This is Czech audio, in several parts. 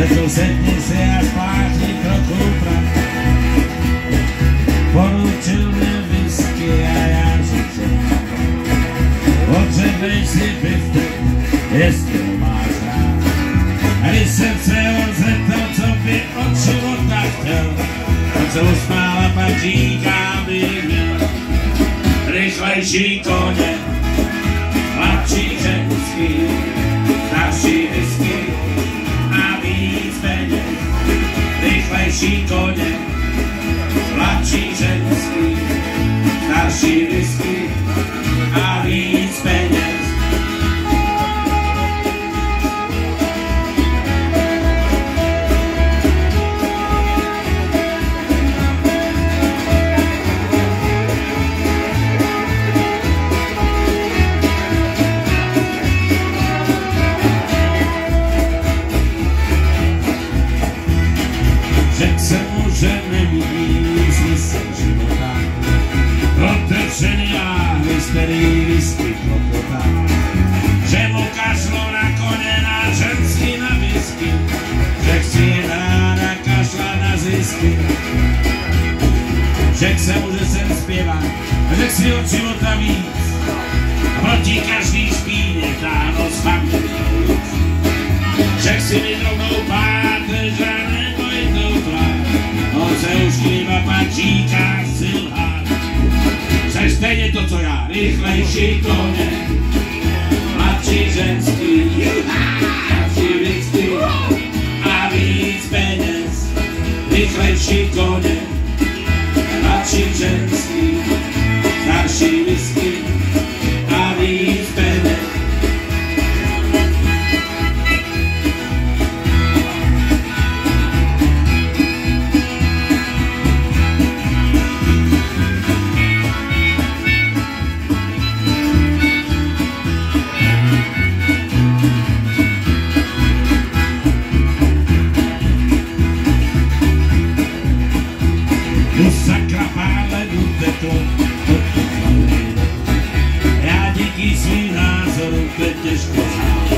tu sedni si a splášni trochu prav. Poručil mě whisky a já říkám, potřebuješ si biftek, jestli ho máš rád. A když jsem se ho zeptal, co by od života chtěl, on se usmál a pak říká, bych měl rychlejší koně, mladší ženský, starší whisky a víc peněz. Rychlejší koně, mladší ženský, starší whisky a víc peněz. Řekl jsem mu, že nevidí smysl života, otevřený láhvy, z který whisky klopotá. Že mu kašlo na koně, na ženský, na whisky, že chci ráda kašla na zisky. Řekl jsem mu, že jsem zpěvák, řekl si od života víc, proti každý špíně táhlo s familiou. Řekl si mi drobnou páteř a nebojitou tvář, on se už klíma pak říká si lhát. Jseš stejně to, co já, rychlejší koně, mladší ženský, mladší whisky a víc peněz. Rychlejší koně, mladší ženský, starší whisky a víc peněz. Sakra pále duteto, já díky svým názorům teď těžko znám.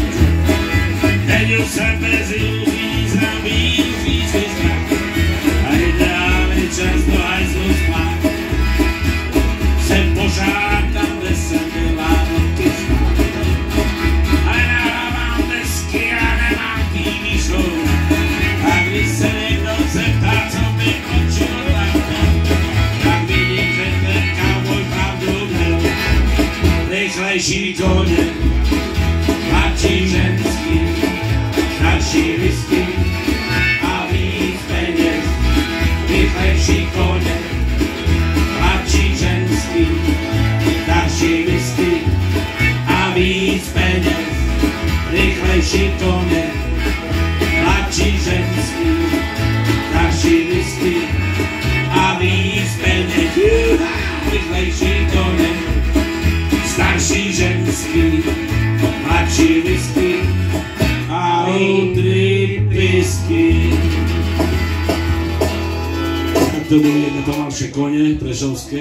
Teď už jsem bez iluzí, znám víc strach a ideálny čas do hajzlu spát. Jsem pořád tam, kde jsem byla noky spát. A já mám desky a nemám TV show. A když se někdo zeptá, co by od života chtěl, tak vidím, že ten cowboy pravdu měl. Rychlejší koně, mladší ženský, starší whisky a víc peněz. Rychlejší koně, mladší ženský, starší whisky a víc peněz. Rychlejší koně, mladší ženský, starší whisky a víc peněz. Rychlejší koně, starší ženský, mladší whisky a roadtrip whisky. Tak to byly nepomalšie koně prešovské.